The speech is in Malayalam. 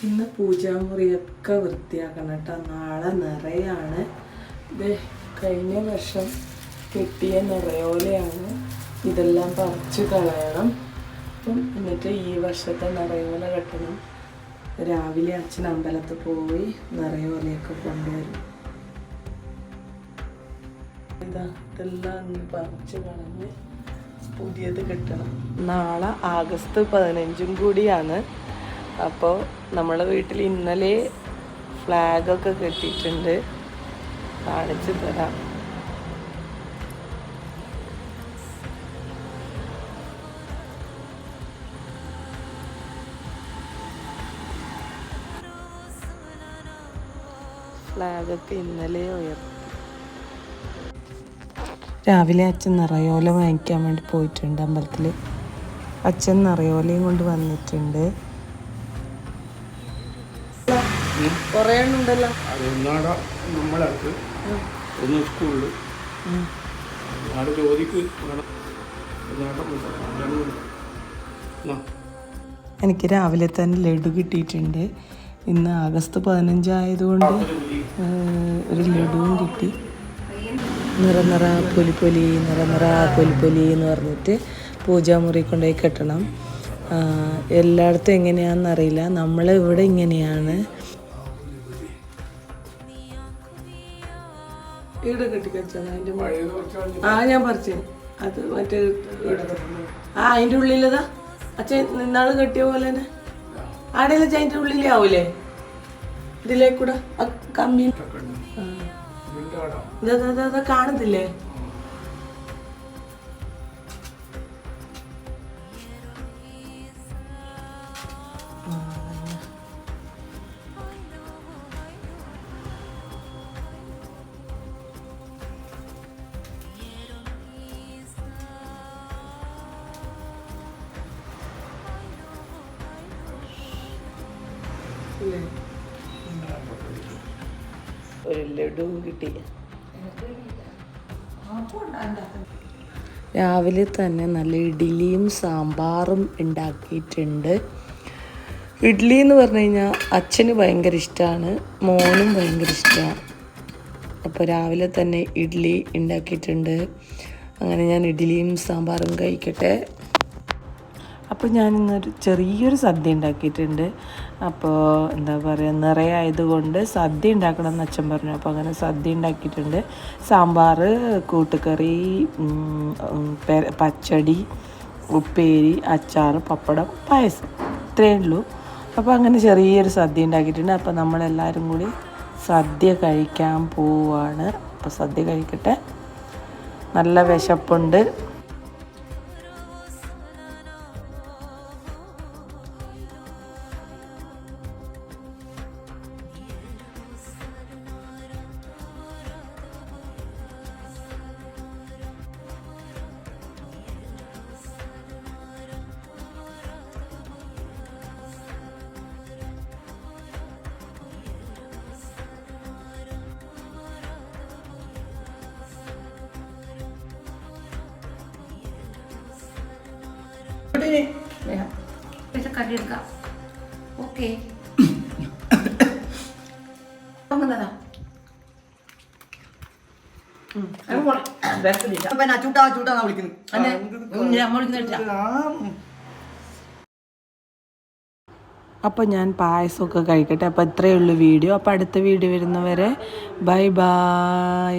ഇന്ന് പൂജാമുറിയൊക്കെ വൃത്തിയാക്കണം കേട്ടോ. നാളെ നിറയാണ്. ഇത് കഴിഞ്ഞ വർഷം കിട്ടിയ നിറയോലയാണ്. ഇതെല്ലാം പറിച്ച് കളയണം. അപ്പം എന്നിട്ട് ഈ വർഷത്തെ നിറയോല കെട്ടണം. രാവിലെ അച്ഛൻ അമ്പലത്തിൽ പോയി നിറയോലയൊക്കെ കൊണ്ടുവരും. ഇതെല്ലാം ഒന്ന് പറിച്ച് കളഞ്ഞ് പുതിയത് കെട്ടണം. നാളെ ആഗസ്റ്റ് 15 കൂടിയാണ്. അപ്പോൾ നമ്മളെ വീട്ടിൽ ഇന്നലെ ഫ്ലാഗൊക്കെ കെട്ടിയിട്ടുണ്ട്. കാണിച്ചു തരാം. ഫ്ലാഗൊക്കെ ഇന്നലെ ഉയർത്തി. രാവിലെ അച്ഛൻ നിറയോല വാങ്ങിക്കാൻ വേണ്ടി പോയിട്ടുണ്ട് അമ്പലത്തിൽ. അച്ഛൻ നിറയോലയും കൊണ്ട് വന്നിട്ടുണ്ട്. കുറേ ഉണ്ടല്ലോ. എനിക്ക് രാവിലെ തന്നെ ലഡു കിട്ടിയിട്ടുണ്ട്. ഇന്ന് ആഗസ്റ്റ് 15 ആയതുകൊണ്ട് ഒരു ലഡുവും കിട്ടി. നിറനിറ പൊലിപ്പൊലി നിറനിറ പൊലിപ്പൊലി എന്ന് പറഞ്ഞിട്ട് പൂജാമുറി കൊണ്ടുപോയി കെട്ടണം. എല്ലായിടത്തും എങ്ങനെയാണെന്നറിയില്ല. നമ്മളിവിടെ ഇങ്ങനെയാണ്. ഇവിടെ കെട്ടിക്കച്ചാണ് അതിൻ്റെ ഞാൻ പറിച്ചു. അത് മറ്റേ അതിൻ്റെ ഉള്ളിലതാ അച്ഛൻ നിന്നാള് കെട്ടിയ പോലെ തന്നെ ആടെയല്ല അതിൻ്റെ ഉള്ളിലേ ആവൂലേ ഇതിലേക്കൂടെ കമ്മി ഇതാ കാണത്തില്ലേ? ഒരു ലഡു കിട്ടി. രാവിലെ തന്നെ നല്ല ഇഡ്ഡലിയും സാമ്പാറും ഉണ്ടാക്കിയിട്ടുണ്ട്. ഇഡ്ഡലി എന്ന് പറഞ്ഞു കഴിഞ്ഞാൽ അച്ഛന് ഭയങ്കര ഇഷ്ടമാണ്, മോനും ഭയങ്കര ഇഷ്ടമാണ്. അപ്പോൾ രാവിലെ തന്നെ ഇഡ്ഡലി ഉണ്ടാക്കിയിട്ടുണ്ട്. അങ്ങനെ ഞാൻ ഇഡ്ഡലിയും സാമ്പാറും കഴിക്കട്ടെ. അപ്പോൾ ഞാനിന്നൊരു ചെറിയൊരു സദ്യ ഉണ്ടാക്കിയിട്ടുണ്ട്. അപ്പോൾ എന്താ പറയുക, നിറയായതുകൊണ്ട് സദ്യ ഉണ്ടാക്കണം എന്ന് അച്ഛൻ പറഞ്ഞു. അപ്പോൾ അങ്ങനെ സദ്യ ഉണ്ടാക്കിയിട്ടുണ്ട്. സാമ്പാർ, കൂട്ടുകറി, പച്ചടി, ഉപ്പേരി, അച്ചാർ, പപ്പടം, പായസം, ഇത്രയേ ഉള്ളൂ. അപ്പോൾ അങ്ങനെ ചെറിയൊരു സദ്യ ഉണ്ടാക്കിയിട്ടുണ്ട്. അപ്പോൾ നമ്മളെല്ലാവരും കൂടി സദ്യ കഴിക്കാൻ പോവാണ്. അപ്പോൾ സദ്യ കഴിക്കട്ടെ. നല്ല വിശപ്പുണ്ട്. കറിയെടുക്കാം. ഓക്കെ അപ്പോൾ ഞാൻ പായസമൊക്കെ കഴിക്കട്ടെ. അപ്പോൾ ഇത്രയേ ഉള്ളൂ വീഡിയോ. അപ്പോൾ അടുത്ത വീഡിയോ വരുന്നവരെ ബൈ ബൈ.